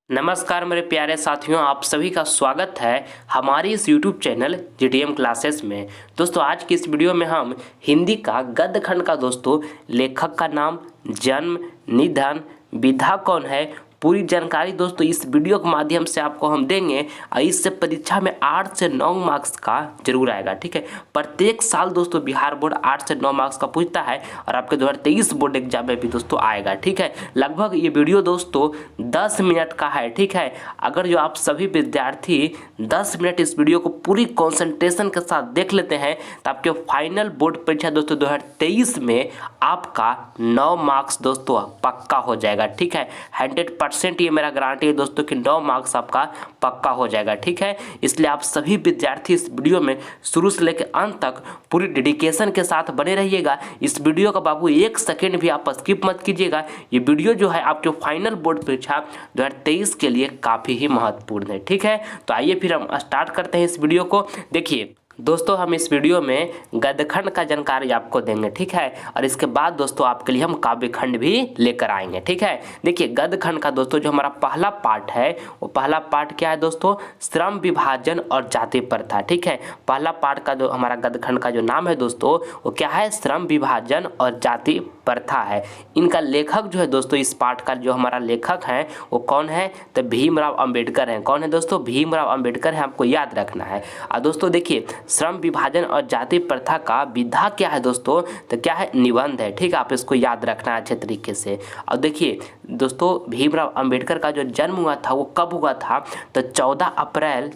नमस्कार मेरे प्यारे साथियों, आप सभी का स्वागत है हमारी इस YouTube चैनल GTM क्लासेस में। दोस्तों आज की इस वीडियो में हम हिंदी का गद्य खंड का दोस्तों लेखक का नाम, जन्म, निधन, विधा कौन है, पूरी जानकारी दोस्तों इस वीडियो के माध्यम से आपको हम देंगे। इससे परीक्षा में 8 से 9 मार्क्स का जरूर आएगा। ठीक है, प्रत्येक साल दोस्तों बिहार बोर्ड 8 से 9 मार्क्स का पूछता है और आपके 2023 बोर्ड एग्जाम में भी दोस्तों आएगा। ठीक है, लगभग ये वीडियो दोस्तों 10 मिनट का है। ठीक है, अगर जो आप सभी विद्यार्थी 10 मिनट इस वीडियो को पूरी कॉन्सेंट्रेशन के साथ देख लेते हैं तो आपके फाइनल बोर्ड परीक्षा दोस्तों 2023 में आपका 9 मार्क्स दोस्तों पक्का हो जाएगा। ठीक है, 100% ये मेरा गारंटी है दोस्तों कि 9 मार्क्स आपका पक्का हो जाएगा। ठीक है, इसलिए आप सभी विद्यार्थी इस वीडियो में शुरू से लेकर अंत तक पूरी डेडिकेशन के साथ बने रहिएगा। इस वीडियो का बाबू 1 सेकेंड भी आप स्किप मत कीजिएगा। ये वीडियो जो है आपके फाइनल बोर्ड परीक्षा 2023 के लिए काफ़ी ही महत्वपूर्ण है। ठीक है, तो आइए फिर हम स्टार्ट करते हैं इस वीडियो को। देखिए दोस्तों, हम इस वीडियो में गद्यखंड का जानकारी आपको देंगे। ठीक है, और इसके बाद दोस्तों आपके लिए हम काव्यखंड भी लेकर आएंगे। ठीक है, देखिए गद्यखंड का दोस्तों जो हमारा पहला पार्ट है वो पहला पार्ट क्या है दोस्तों, श्रम विभाजन और जाति प्रथा। ठीक है, पहला पार्ट का जो हमारा गद्यखंड का जो नाम है दोस्तों वो क्या है, श्रम विभाजन और जाति प्रथा है। इनका लेखक जो है दोस्तों, इस पाठ का जो हमारा लेखक है वो कौन है, तो भीमराव अंबेडकर हैं। कौन है दोस्तों, भीमराव अंबेडकर है, आपको याद रखना है। और दोस्तों देखिए श्रम विभाजन और जाति प्रथा का विधा क्या है दोस्तों, तो क्या है, निबंध है। ठीक है, आप इसको याद रखना है अच्छे तरीके से। और देखिए दोस्तों भीमराव अंबेडकर का जो जन्म हुआ था वो कब हुआ था, तो 14 अप्रैल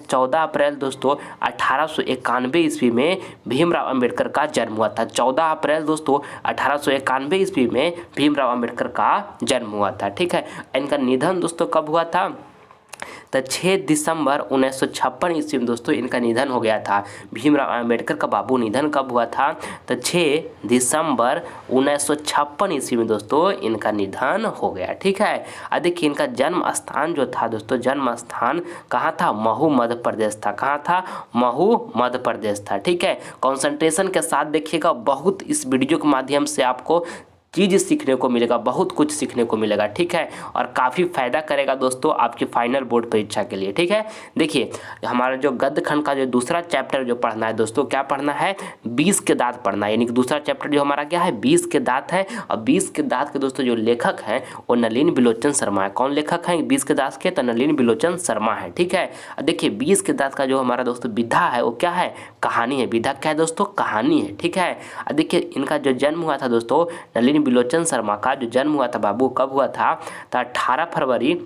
दोस्तों 1891 ईस्वी में भीमराव अंबेडकर का जन्म हुआ था। 14 अप्रैल दोस्तों 1891 ईस्वी में भीमराव अंबेडकर का जन्म हुआ था। ठीक है, इनका निधन दोस्तों कब हुआ था, तो 6 दिसंबर 1956 ईस्वी में दोस्तों इनका निधन हो गया था। भीमराव अंबेडकर का बाबू निधन कब हुआ था, तो 6 दिसंबर 1956 ईस्वी में दोस्तों इनका निधन हो गया। ठीक है, और देखिए इनका जन्म स्थान जो था दोस्तों, जन्म स्थान कहाँ था, महू मध्य प्रदेश था। कहाँ था, महू मध्य प्रदेश था। ठीक है, कॉन्सेंट्रेशन के साथ देखिएगा, बहुत इस वीडियो के माध्यम से आपको चीज़ सीखने को मिलेगा, बहुत कुछ सीखने को मिलेगा। ठीक है, और काफ़ी फायदा करेगा दोस्तों आपकी फाइनल बोर्ड परीक्षा के लिए। ठीक है, देखिए हमारा जो गद्य खंड का जो दूसरा चैप्टर जो पढ़ना है दोस्तों, क्या पढ़ना है, 20 के दांत पढ़ना है। यानी कि दूसरा चैप्टर जो हमारा क्या है, 20 के दांत है। और 20 के दांत के दोस्तों जो लेखक हैं वो नलिन बिलोचन शर्मा है। कौन लेखक हैं 20 के दांत के, तो नलिन बिलोचन शर्मा है। ठीक है, और देखिए 20 के दांत का जो हमारा दोस्तों विधा है वो क्या है, कहानी है। विधा क्या है दोस्तों, कहानी है। ठीक है, और देखिए इनका जो जन्म हुआ था दोस्तों, नलिन बिलोचन शर्मा का जो जन्म हुआ था बाबू कब हुआ था, तो 18 फरवरी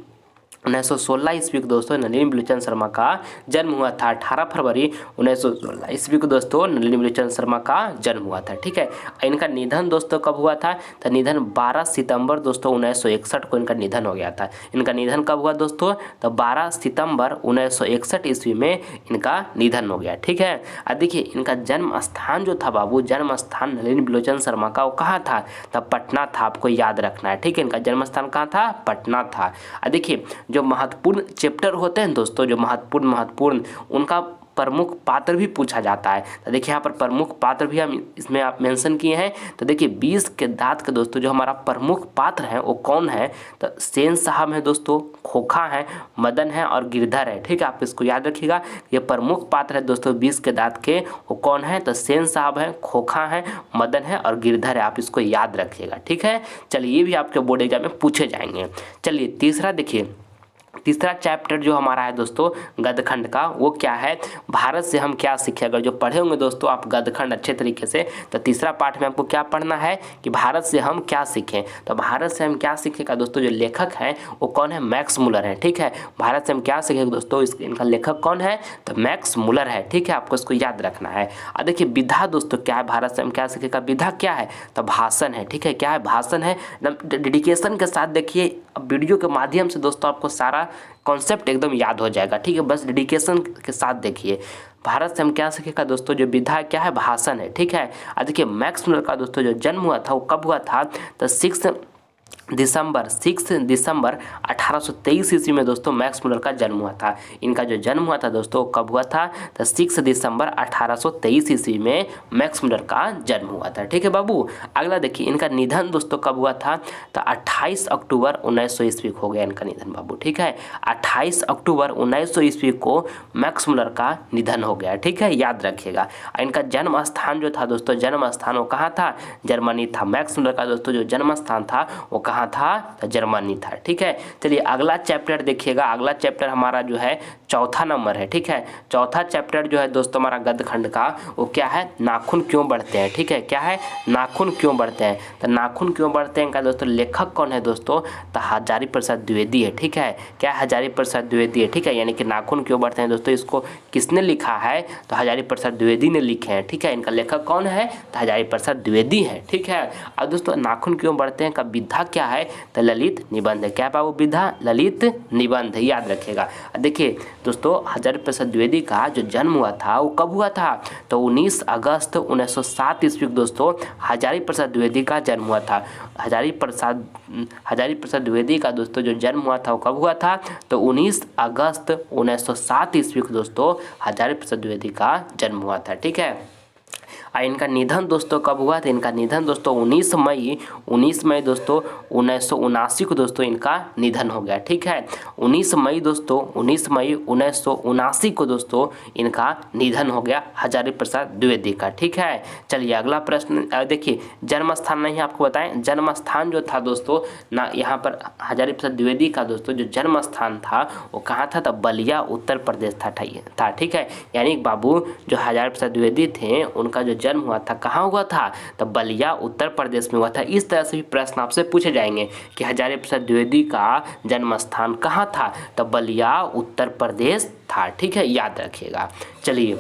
1916 ईस्वी को दोस्तों नलिन बिलोचन शर्मा का जन्म हुआ था। 18 फरवरी 1916 ईस्वी को दोस्तों नलिन बिलोचन शर्मा का जन्म हुआ था। ठीक है, इनका निधन दोस्तों कब हुआ था, तो निधन 12 सितंबर दोस्तों 1961 को इनका निधन हो गया था। इनका निधन कब हुआ दोस्तों, तो 12 सितंबर 1961 ईस्वी में इनका निधन हो गया। ठीक है, और देखिए इनका जन्म स्थान जो था बाबू, जन्म स्थान नलिन बिलोचन शर्मा का वो कहाँ था, तो पटना था। आपको याद रखना है। ठीक है, इनका जन्म स्थान कहाँ था, पटना था। और देखिए जो महत्वपूर्ण चैप्टर होते हैं दोस्तों, जो महत्वपूर्ण उनका प्रमुख पात्र भी पूछा जाता है। तो देखिए यहाँ पर प्रमुख पात्र भी हम इसमें आप मेंशन किए हैं। तो देखिए 20 के दांत के दोस्तों जो हमारा प्रमुख पात्र है वो कौन है, तो सेन साहब है दोस्तों, खोखा है, मदन है और गिरधर है। ठीक है, आप इसको याद रखिएगा। ये प्रमुख पात्र है दोस्तों 20 के दांत के, वो कौन है, तो सेन साहब है, खोखा है, मदन है और गिरधर है। आप इसको याद रखिएगा। ठीक है, चलिए ये भी आपके बोर्ड एग्जाम में पूछे जाएंगे। चलिए तीसरा देखिए, तीसरा चैप्टर जो हमारा है दोस्तों गद्यखंड का वो क्या है, भारत से हम क्या सीखें। अगर जो पढ़े होंगे दोस्तों आप गद्यखंड अच्छे तरीके से, तो तीसरा पार्ट में आपको क्या पढ़ना है कि भारत से हम क्या सीखें। तो भारत से हम क्या सीखें का दोस्तों जो लेखक हैं वो कौन है, मैक्स मुलर है। ठीक है, भारत से हम क्या सीखेंगे दोस्तों, इनका लेखक कौन है, तो मैक्स मुलर है। ठीक है, आपको इसको याद रखना है। और देखिए विधा दोस्तों क्या है, भारत से हम क्या सीखेगा, विधा क्या है, तो भाषण है। ठीक है, क्या है, भाषण है। डेडिकेशन के साथ देखिए वीडियो के माध्यम से दोस्तों आपको सारा कॉन्सेप्ट एकदम याद हो जाएगा। ठीक है, बस डेडिकेशन के साथ देखिए। भारत से हम क्या सीखेगा दोस्तों, जो विधा क्या है, भाषण है। ठीक है, और देखिए मैक्स मुलर का दोस्तों जो जन्म हुआ था वो कब हुआ था, तो 6 6 दिसंबर 1823 ईस्वी में दोस्तों मैक्स मुलर का जन्म हुआ था। इनका जो जन्म हुआ था दोस्तों कब हुआ था, तो 6 दिसंबर 1823 ईस्वी में मैक्स मुलर का जन्म हुआ था। ठीक है बाबू। अगला देखिए इनका निधन दोस्तों कब हुआ था, तो 28 अक्टूबर 1900 ईस्वी को हो गया इनका निधन बाबू। ठीक है, 28 अक्टूबर 1900 ईस्वी को मैक्स मुलर का निधन हो गया। ठीक है, याद रखिएगा। इनका जन्म स्थान जो था दोस्तों, जन्म स्थान वो कहाँ था, जर्मनी था। मैक्स मुलर का दोस्तों जो जन्म स्थान था वो कहाँ था, तो जर्मनी था। ठीक है, चलिए अगला चैप्टर देखिएगा। अगला चैप्टर हमारा जो है चौथा नंबर है। ठीक है, चौथा चैप्टर जो है दोस्तों हमारा गद्य खंड का वो क्या है, नाखून क्यों बढ़ते हैं। ठीक है, क्या है, नाखून क्यों बढ़ते हैं। तो नाखून क्यों बढ़ते हैं का दोस्तों लेखक कौन है दोस्तों, तो हजारी प्रसाद द्विवेदी है। ठीक है, क्या हजारी प्रसाद द्विवेदी है। ठीक है, यानी कि नाखून क्यों बढ़ते हैं दोस्तों, इसको किसने लिखा है, तो हजारी प्रसाद द्विवेदी ने लिखे हैं। ठीक है, इनका लेखक कौन है, तो हजारी प्रसाद द्विवेदी है। ठीक है, अब दोस्तों नाखून क्यों बढ़ते हैं का विधा क्या है, तो ललित निबंध है। क्या बाबू, विधा ललित निबंध है, याद रखिएगा। देखिए दोस्तों हजारी प्रसाद द्विवेदी का जो जन्म हुआ था वो कब हुआ था, तो 19 अगस्त 1907 ईस्वी को दोस्तों हजारी प्रसाद द्विवेदी का जन्म हुआ था। हजारी प्रसाद द्विवेदी का दोस्तों जो जन्म हुआ था वो कब हुआ था, तो 19 अगस्त 1907 ईस्वी को दोस्तों हजारी प्रसाद द्विवेदी का जन्म हुआ था। ठीक है, इनका निधन दोस्तों कब हुआ था, इनका निधन दोस्तों 19 मई दोस्तों 1979 को दोस्तों इनका निधन हो गया। ठीक है, 19 मई 1979 को दोस्तों इनका निधन हो गया हजारी प्रसाद द्विवेदी का। ठीक है, चलिए अगला प्रश्न देखिए। जन्म स्थान नहीं आपको बताएं, जन्म स्थान जो था दोस्तों ना यहाँ पर हजारी प्रसाद द्विवेदी का दोस्तों जो जन्म स्थान था वो कहाँ था, तो बलिया उत्तर प्रदेश था। ठीक है, यानी बाबू जो हजारी प्रसाद द्विवेदी थे उनका जो जन्म हुआ था कहाँ हुआ था, तो बलिया उत्तर प्रदेश में हुआ था। इस तरह से भी प्रश्न आपसे पूछे जाएंगे कि हजारी प्रसाद द्विवेदी का जन्म स्थान कहाँ था, तो बलिया उत्तर प्रदेश था। ठीक है, याद रखिएगा। चलिए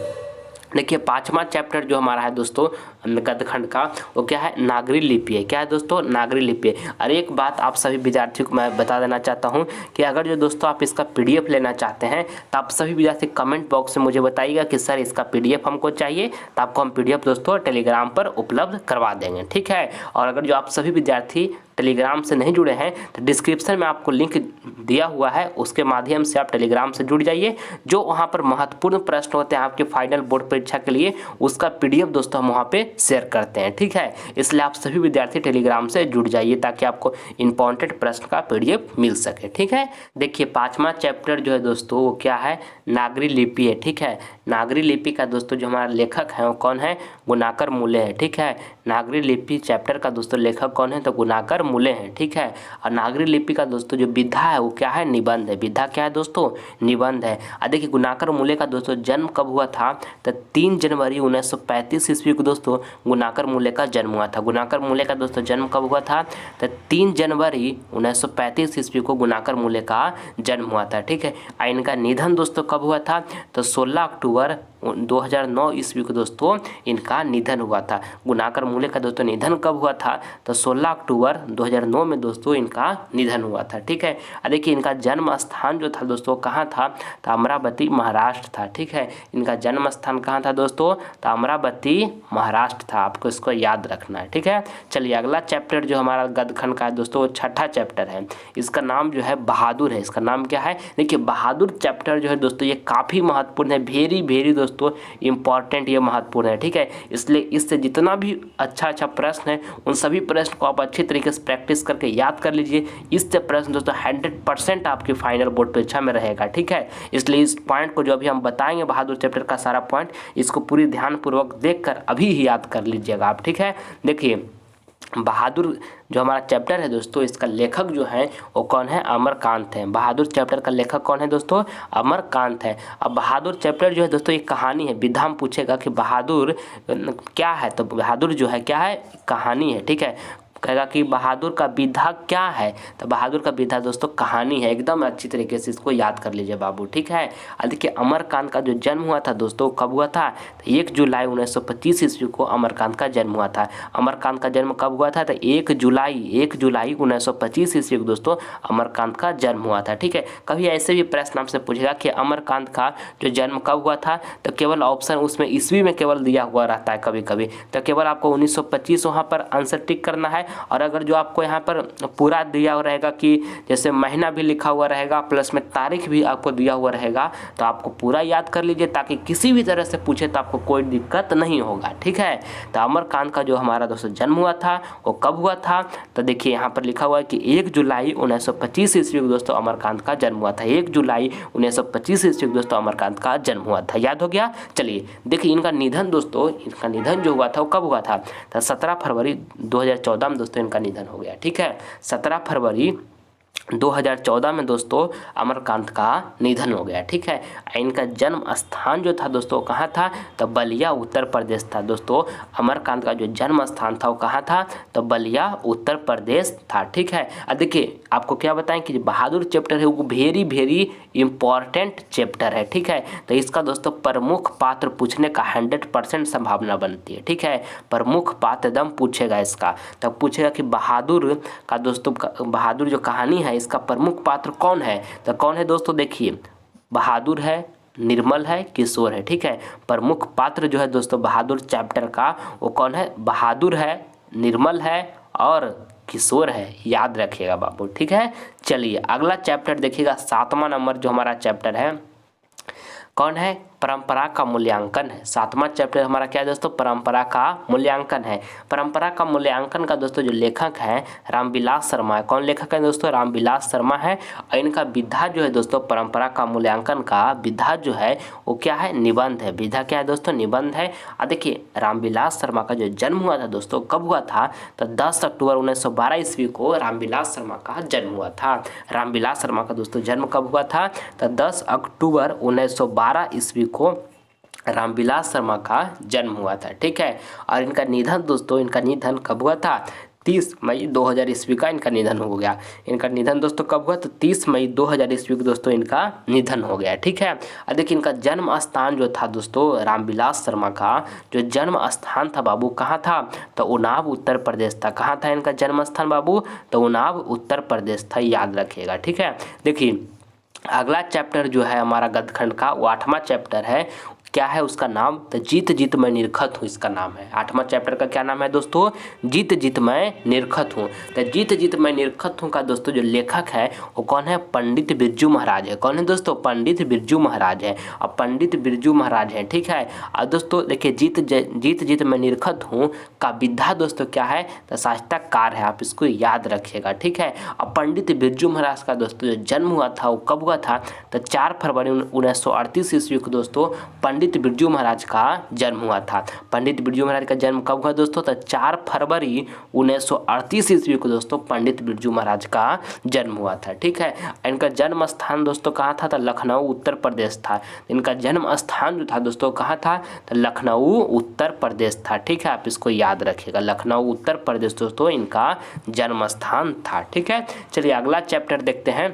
देखिए पांचवा चैप्टर जो हमारा है दोस्तों गद्य खंड का वो क्या है, नागरी लिपि है। क्या है दोस्तों, नागरी लिपि है। और एक बात आप सभी विद्यार्थियों को मैं बता देना चाहता हूं कि अगर जो दोस्तों आप इसका पीडीएफ लेना चाहते हैं तो आप सभी विद्यार्थी कमेंट बॉक्स में मुझे बताइएगा कि सर इसका पीडीएफ हमको चाहिए, तो आपको हम पीडीएफ दोस्तों टेलीग्राम पर उपलब्ध करवा देंगे। ठीक है, और अगर जो आप सभी विद्यार्थी टेलीग्राम से नहीं जुड़े हैं तो डिस्क्रिप्शन में आपको लिंक दिया हुआ है, उसके माध्यम से आप टेलीग्राम से जुड़ जाइए। जो वहाँ पर महत्वपूर्ण प्रश्न होते हैं आपके फाइनल बोर्ड परीक्षा के लिए, उसका पीडीएफ दोस्तों हम वहाँ पे शेयर करते हैं। ठीक है, इसलिए आप सभी विद्यार्थी टेलीग्राम से जुड़ जाइए ताकि आपको इंपॉर्टेंट प्रश्न का पीडीएफ मिल सके। ठीक है, देखिए पांचवा चैप्टर जो है दोस्तों वो क्या है, नागरी लिपि है। ठीक है, नागरी लिपि का दोस्तों जो हमारा लेखक है वो कौन है, गुणाकर मूले है। ठीक है, नागरी लिपि चैप्टर का दोस्तों लेखक कौन है, तो गुणाकर मूले हैं। ठीक है, और नागरी लिपि का दोस्तों जो विधा है वो क्या है, निबंध है। विधा क्या है दोस्तों, निबंध है। और देखिए गुणाकर मूले का दोस्तों जन्म कब हुआ था, तो 3 जनवरी 1935 ईस्वी को दोस्तों गुणाकर मूले का जन्म हुआ था। गुणाकर मूले का दोस्तों जन्म कब हुआ था, तो 3 जनवरी 1935 ईस्वी को गुणाकर मूले का जन्म हुआ था। ठीक है, और इनका निधन दोस्तों कब हुआ था, तो 16 अक्टूबर 2009 ईस्वी को दोस्तों इनका निधन हुआ था। गुणाकर मूले का दोस्तों निधन कब हुआ था, तो 16 अक्टूबर 2009 में दोस्तों इनका निधन हुआ था। ठीक है, देखिए इनका जन्म स्थान जो था दोस्तों कहाँ था, तो अमरावती महाराष्ट्र था। ठीक है, इनका जन्म स्थान कहाँ था दोस्तों, तो अमरावती महाराष्ट्र था। आपको इसको याद रखना है। ठीक है, चलिए अगला चैप्टर जो हमारा गद्य खंड का है दोस्तों वो छठा चैप्टर है। इसका नाम जो है बहादुर है। इसका नाम क्या है, देखिए बहादुर चैप्टर जो है दोस्तों ये काफ़ी महत्वपूर्ण है, वेरी दोस्तों इंपॉर्टेंट, ये महत्वपूर्ण है। ठीक है, इसलिए इससे जितना भी अच्छा प्रश्न है उन सभी प्रश्न को आप अच्छी तरीके से प्रैक्टिस करके याद कर लीजिए। इससे प्रश्न दोस्तों 100% आपकी फाइनल बोर्ड परीक्षा में रहेगा। ठीक है, इसलिए इस पॉइंट को जो अभी हम बताएंगे बहादुर चैप्टर का सारा पॉइंट, इसको पूरी ध्यानपूर्वक देखकर अभी ही याद कर लीजिएगा आप। ठीक है, देखिए बहादुर जो हमारा चैप्टर है दोस्तों इसका लेखक जो है वो कौन है, अमरकांत है। बहादुर चैप्टर का लेखक कौन है दोस्तों, अमरकांत है। अब बहादुर चैप्टर जो है दोस्तों ये कहानी है। विधा में पूछेगा कि बहादुर क्या है, तो बहादुर जो है क्या है, कहानी है। ठीक है, कहेगा कि बहादुर का विधा क्या है, तो बहादुर का विधा दोस्तों कहानी है। एकदम अच्छी तरीके से इसको याद कर लीजिए बाबू। ठीक है, देखिए अमरकांत का जो जन्म हुआ था दोस्तों कब हुआ था, तो 1 जुलाई 1925 ईस्वी को अमरकांत का जन्म हुआ था। अमरकांत का जन्म कब हुआ था, तो 1 जुलाई 1925 ईस्वी को दोस्तों अमरकांत का जन्म हुआ था। ठीक है, कभी ऐसे भी प्रश्न आपसे पूछेगा कि अमरकांत का जो जन्म कब हुआ था, तो केवल ऑप्शन उसमें ईस्वी में केवल दिया हुआ रहता है कभी कभी, तो केवल आपको 1925 वहाँ पर आंसर टिक करना है और अगर जो आपको यहाँ पर पूरा दिया हुआ रहेगा कि जैसे महीना भी लिखा हुआ रहेगा प्लस में तारीख भी आपको दिया हुआ रहेगा, तो आपको पूरा याद कर लीजिए ताकि किसी भी तरह से पूछे तो आपको कोई दिक्कत नहीं होगा। ठीक है, तो अमरकांत का जो हमारा दोस्तों जन्म हुआ था वो कब हुआ था, तो देखिए यहाँ पर लिखा हुआ है कि 1 जुलाई 1925 ईस्वी को दोस्तों अमरकांत का जन्म हुआ था। 1 जुलाई 1925 ईस्वी को दोस्तों अमरकांत का जन्म हुआ था। याद हो गया। चलिए देखिए इनका निधन दोस्तों, इनका निधन जो हुआ था वो कब हुआ था, तो 17 फरवरी 2014 में दोस्तों इनका निधन हो गया। ठीक है, 17 फरवरी 2014 में दोस्तों अमरकांत का निधन हो गया। ठीक है, इनका जन्म स्थान जो था दोस्तों कहाँ था, तो बलिया उत्तर प्रदेश था। दोस्तों अमरकांत का जो जन्म स्थान था वो कहाँ था, तो बलिया उत्तर प्रदेश था। ठीक है, अब देखिए आपको क्या बताएं कि बहादुर चैप्टर है वो वेरी वेरी इंपॉर्टेंट चैप्टर है। ठीक है, तो इसका दोस्तों प्रमुख पात्र पूछने का 100% संभावना बनती है। ठीक है, प्रमुख पात्र एकदम पूछेगा इसका, तब पूछेगा कि बहादुर का दोस्तों बहादुर जो कहानी है इसका प्रमुख पात्र कौन है, तो कौन है दोस्तों, देखिए बहादुर है, निर्मल है, किशोर है। ठीक है, प्रमुख पात्र जो है दोस्तों बहादुर चैप्टर का वो कौन है, बहादुर है, निर्मल है और किशोर है। याद रखिएगा बाबू। ठीक है, चलिए अगला चैप्टर देखिएगा, 7वां नंबर जो हमारा चैप्टर है कौन है, परंपरा का मूल्यांकन है। 7वां चैप्टर हमारा क्या है दोस्तों, परंपरा का मूल्यांकन है। परंपरा का मूल्यांकन का दोस्तों जो लेखक है रामविलास शर्मा है। कौन लेखक है दोस्तों, रामविलास शर्मा है। और इनका विधा जो है दोस्तों परंपरा का मूल्यांकन का विधा जो है वो क्या है, निबंध है। विधा क्या है दोस्तों, निबंध है। और देखिए रामविलास शर्मा का जो जन्म हुआ था दोस्तों कब हुआ था, तो 10 अक्टूबर 1912 ईस्वी को रामविलास शर्मा का जन्म हुआ था। रामविलास शर्मा का दोस्तों जन्म कब हुआ था, तो 10 अक्टूबर 1912 ईस्वी को रामविलास शर्मा का जन्म हुआ था। ठीक है, और इनका निधन दोस्तों, इनका निधन कब हुआ था, 30 मई 2000 ईस्वी का इनका निधन हो गया। इनका निधन दोस्तों कब हुआ, तो 30 मई 2000 ईस्वी को दोस्तों इनका निधन हो गया। ठीक है, और देखिए इनका जन्म स्थान जो था दोस्तों रामविलास शर्मा का जो जन्म स्थान था बाबू कहाँ था, तो उन्नाव उत्तर प्रदेश था। कहाँ था इनका जन्म स्थान बाबू, तो उन्नाव उत्तर प्रदेश था। याद रखिएगा। ठीक है, देखिए अगला चैप्टर जो है हमारा गद्यखंड का वो 8वां चैप्टर है। क्या है उसका नाम, तो जीत जीत मैं निरखत हूँ इसका नाम है। 8वां चैप्टर का क्या नाम है दोस्तों, जीत जीत मैं निरखत हूँ। तो जीत जीत मैं निरखत हूँ का दोस्तों जो लेखक है वो कौन है, पंडित बिरजू महाराज है। कौन है दोस्तों, पंडित बिरजू महाराज है। और पंडित बिरजू महाराज है। ठीक है, और दोस्तों देखिए जीत जीत मैं निरखत हूँ का विधा दोस्तों क्या है, तो साहित्यकार है। आप इसको याद रखिएगा। ठीक है, और पंडित बिरजू महाराज का दोस्तों जो जन्म हुआ था वो कब हुआ था, तो 4 फरवरी 1938 ईस्वी को दोस्तों पंडित बिरजू महाराज का जन्म हुआ था। पंडित बिरजू महाराज का जन्म कब हुआ दोस्तों, तो 4 फरवरी 1938 ईस्वी को दोस्तों पंडित बिरजू महाराज का जन्म हुआ था। ठीक है, इनका जन्म स्थान दोस्तों कहाँ था, तो लखनऊ उत्तर प्रदेश था। इनका जन्म स्थान जो था दोस्तों कहाँ था, तो लखनऊ उत्तर प्रदेश था। ठीक है, आप इसको याद रखिएगा, लखनऊ उत्तर प्रदेश दोस्तों इनका जन्म स्थान था। ठीक है, चलिए अगला चैप्टर देखते हैं,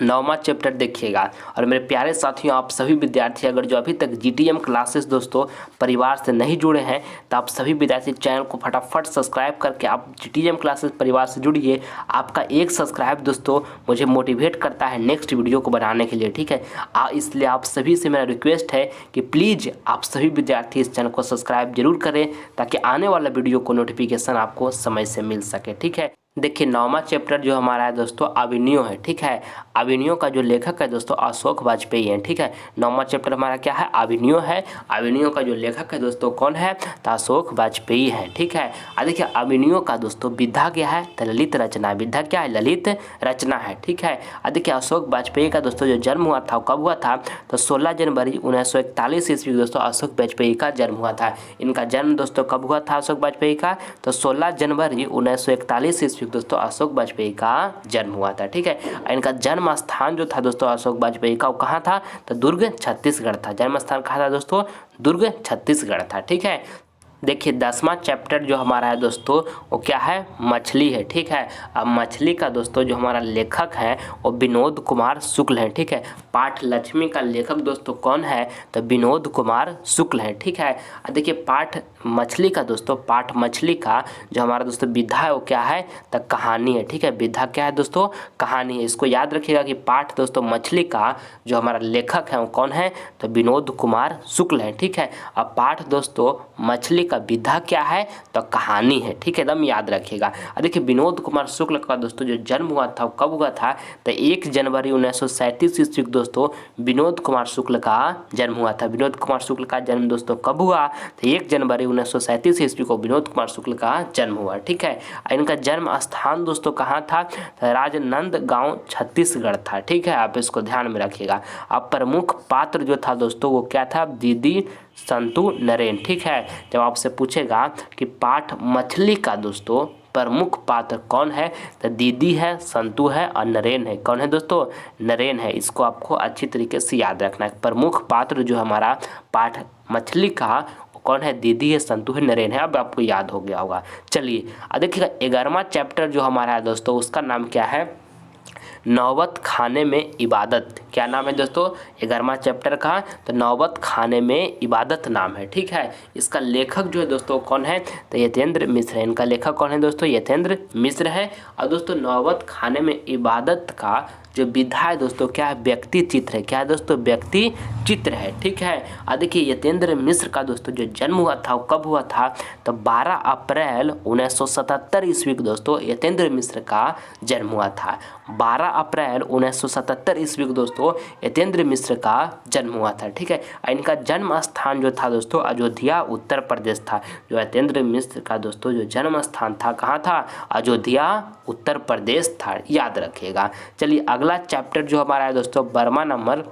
9वां चैप्टर देखिएगा। और मेरे प्यारे साथियों आप सभी विद्यार्थी अगर जो अभी तक जीटीएम क्लासेस दोस्तों परिवार से नहीं जुड़े हैं तो आप सभी विद्यार्थी चैनल को फटाफट सब्सक्राइब करके आप जीटीएम क्लासेस परिवार से जुड़िए। आपका एक सब्सक्राइब दोस्तों मुझे मोटिवेट करता है नेक्स्ट वीडियो को बनाने के लिए। ठीक है, इसलिए आप सभी से मेरा रिक्वेस्ट है कि प्लीज़ आप सभी विद्यार्थी इस चैनल को सब्सक्राइब जरूर करें ताकि आने वाला वीडियो को नोटिफिकेशन आपको समय से मिल सके। ठीक है, देखिए 9वां चैप्टर जो हमारा है दोस्तों अभिनयो है। ठीक है, अभिनयो का जो लेखक है दोस्तों अशोक वाजपेयी है। ठीक है, 9वां चैप्टर हमारा क्या है, अभिनयो है। अभिनयो का जो लेखक है दोस्तों कौन है, तो अशोक वाजपेयी है। ठीक है, और देखिए अभिनयो का दोस्तों विधा क्या है, तो ललित रचना। विधा क्या है, ललित रचना है। ठीक है, और देखिए अशोक वाजपेयी का दोस्तों जो जन्म हुआ था कब हुआ था, तो 16 जनवरी 1941 ईस्वी दोस्तों अशोक वाजपेयी का जन्म हुआ था। इनका जन्म दोस्तों कब हुआ था अशोक वाजपेयी का, तो 16 जनवरी 1941 ईस्वी दोस्तों अशोक वाजपेयी का जन्म हुआ था। ठीक है, इनका जन्म स्थान जो था दोस्तों अशोक वाजपेयी का वो कहाँ था, तो दुर्ग छत्तीसगढ़ था। जन्म स्थान कहाँ था दोस्तों, दुर्ग छत्तीसगढ़ था। ठीक है, देखिए 10वां चैप्टर जो हमारा है दोस्तों वो क्या है, मछली है। ठीक है, अब मछली का दोस्तों जो हमारा लेखक है वो विनोद कुमार शुक्ल है। ठीक है, पाठ लक्ष्मी का लेखक दोस्तों कौन है, तो विनोद कुमार शुक्ल है। ठीक है, देखिए पाठ मछली का दोस्तों, पाठ मछली का जो हमारा दोस्तों विधा है वो क्या है, तो कहानी है। ठीक है, विधा क्या है दोस्तों, कहानी है। इसको याद रखिएगा कि पाठ दोस्तों मछली का जो हमारा लेखक है वो कौन है, तो विनोद कुमार शुक्ल है। ठीक है, अब पाठ दोस्तों मछली का विधा क्या है, तो कहानी है। ठीक है, एकदम याद रखिएगा। देखिए विनोद कुमार शुक्ल का दोस्तों जो जन्म हुआ था वो कब हुआ था, तो 1 जनवरी 1937 ईस्वी को दोस्तों विनोद कुमार शुक्ल का जन्म हुआ था। विनोद कुमार शुक्ल का जन्म दोस्तों कब हुआ, तो 1 जनवरी 1937 ईस्वी को विनोद कुमार शुक्ल का जन्म हुआ। ठीक है, इनका जन्म स्थान दोस्तों कहाँ था, तो राजनांदगांव छत्तीसगढ़ था। ठीक है, आप इसको ध्यान में रखिएगा। अब प्रमुख पात्र जो था दोस्तों वो क्या था, दीदी संतू नरेन। ठीक है, जब आपसे पूछेगा कि पाठ मछली का दोस्तों प्रमुख पात्र कौन है, तो दीदी है, संतू है और नरेन है। कौन है दोस्तों, नरेन है। इसको आपको अच्छी तरीके से याद रखना है। प्रमुख पात्र जो हमारा पाठ मछली का कौन है, दीदी है, संतू है, नरेन है। अब आपको याद हो गया होगा। चलिए देखिएगा 11वां चैप्टर जो हमारा है दोस्तों उसका नाम क्या है, नौबत खाने में इबादत। क्या नाम है दोस्तों 11वां चैप्टर का, तो नौबत खाने में इबादत नाम है। ठीक है, इसका लेखक जो है दोस्तों कौन है, तो यतेंद्र मिश्र है। इनका लेखक कौन है दोस्तों, यतेंद्र मिश्र है। और दोस्तों नौबत खाने में इबादत का जो विधा है दोस्तों क्या है, व्यक्ति चित्र है। क्या है दोस्तों, व्यक्ति चित्र है। ठीक है, और देखिए यतेंद्र मिश्र का दोस्तों जो जन्म हुआ था वो कब हुआ था, तो 12 अप्रैल 1977 ईस्वी को दोस्तों यतेंद्र मिश्र का जन्म हुआ था। 12 अप्रैल 1977 ईस्वी को दोस्तों यतेंद्र मिश्र का जन्म हुआ था। ठीक है, इनका जन्म स्थान जो था दोस्तों अयोध्या उत्तर प्रदेश था। जो यतेंद्र मिश्र का दोस्तों जो जन्म स्थान था कहाँ था, अयोध्या उत्तर प्रदेश था, याद रखिएगा। चलिए अगला चैप्टर जो हमारा है दोस्तों 12वां नंबर,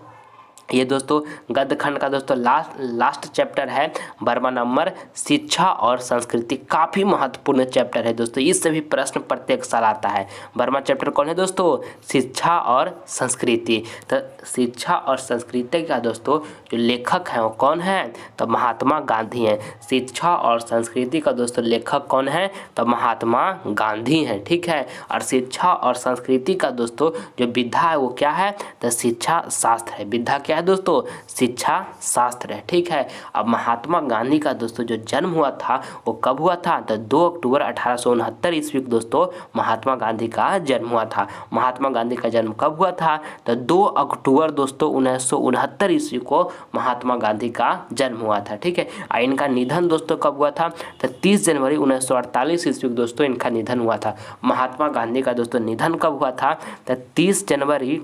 ये दोस्तों गद्य खंड का दोस्तों लास्ट चैप्टर है 12वां नंबर, शिक्षा और संस्कृति। काफ़ी महत्वपूर्ण चैप्टर है दोस्तों, इससे भी प्रश्न प्रत्येक साल आता है। 12वां चैप्टर कौन है दोस्तों, शिक्षा और संस्कृति। तो शिक्षा और संस्कृति का दोस्तों जो लेखक हैं वो कौन है, तो महात्मा गांधी हैं। शिक्षा और संस्कृति का दोस्तों लेखक कौन है, तो महात्मा गांधी हैं। ठीक है, और शिक्षा और संस्कृति का दोस्तों जो विधा है वो क्या है, तो शिक्षा शास्त्र है। विधा क्या है दोस्तों, शिक्षा शास्त्र है। ठीक है, अब महात्मा गांधी का दोस्तों जो जन्म हुआ था वो कब हुआ था, तो 2 अक्टूबर 1869 ईस्वी को दोस्तों महात्मा गांधी का जन्म हुआ था। महात्मा गांधी का जन्म कब हुआ था, तो 2 अक्टूबर दोस्तों 1969 ईस्वी को महात्मा गांधी का जन्म हुआ था। ठीक है, इनका निधन दोस्तों कब हुआ था, तो 30 जनवरी 1948 ईस्वी को दोस्तों इनका निधन हुआ था। महात्मा गांधी का दोस्तों निधन कब हुआ था, तो 30 जनवरी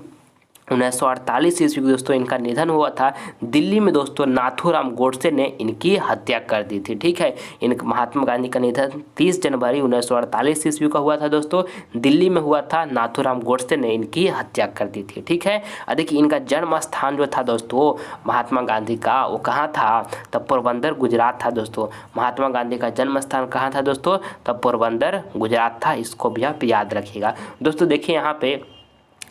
1948 ईस्वी को दोस्तों इनका निधन हुआ था। दिल्ली में दोस्तों नाथूराम गोडसे ने इनकी हत्या कर दी थी। ठीक है, इन महात्मा गांधी का निधन 30 जनवरी 1948 ईस्वी का हुआ था दोस्तों, दिल्ली में हुआ था। नाथूराम गोडसे ने इनकी हत्या कर दी थी। ठीक है, देखिए इनका जन्म स्थान जो था दोस्तों महात्मा गांधी का वो कहाँ था, तब पोरबंदर गुजरात था दोस्तों। महात्मा गांधी का जन्म स्थान कहाँ था दोस्तों, तब पोरबंदर गुजरात था। इसको भी आप याद रखिएगा दोस्तों। देखिए यहाँ पे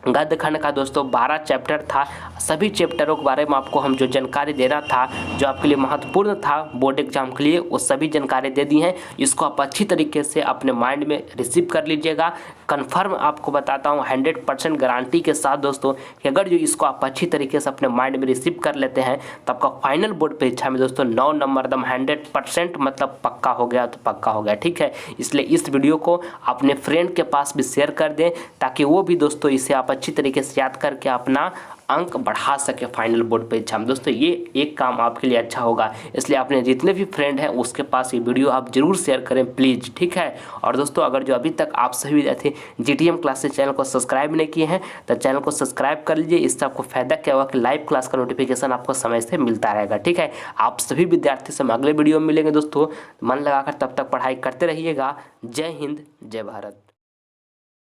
गद्य खंड का दोस्तों 12 चैप्टर था। सभी चैप्टरों के बारे में आपको हम जो जानकारी दे रहा था जो आपके लिए महत्वपूर्ण था बोर्ड एग्जाम के लिए, वो सभी जानकारी दे दी हैं। इसको आप अच्छी तरीके से अपने माइंड में रिसीव कर लीजिएगा। कंफर्म आपको बताता हूँ 100% गारंटी के साथ दोस्तों कि अगर जो इसको आप अच्छी तरीके से अपने माइंड में रिसीव कर लेते हैं तो आपका फाइनल बोर्ड परीक्षा में दोस्तों 9 नंबर एकदम 100% मतलब पक्का हो गया तो पक्का हो गया। ठीक है, इसलिए इस वीडियो को अपने फ्रेंड के पास भी शेयर कर दें ताकि वो भी दोस्तों इसे आप अच्छी तरीके से याद करके अपना अंक बढ़ा सके फाइनल बोर्ड परीक्षा में। दोस्तों ये एक काम आपके लिए अच्छा होगा, इसलिए अपने जितने भी फ्रेंड हैं उसके पास ये वीडियो आप जरूर शेयर करें प्लीज़। ठीक है, और दोस्तों अगर जो अभी तक आप सभी विद्यार्थी GTM क्लासेस चैनल को सब्सक्राइब नहीं किए हैं तो चैनल को सब्सक्राइब कर लीजिए। इससे आपको फायदा क्या होगा कि लाइव क्लास का नोटिफिकेशन आपको समय से मिलता रहेगा। ठीक है, आप सभी विद्यार्थी से हम अगले वीडियो में मिलेंगे दोस्तों। मन लगाकर तब तक पढ़ाई करते रहिएगा। जय हिंद, जय भारत।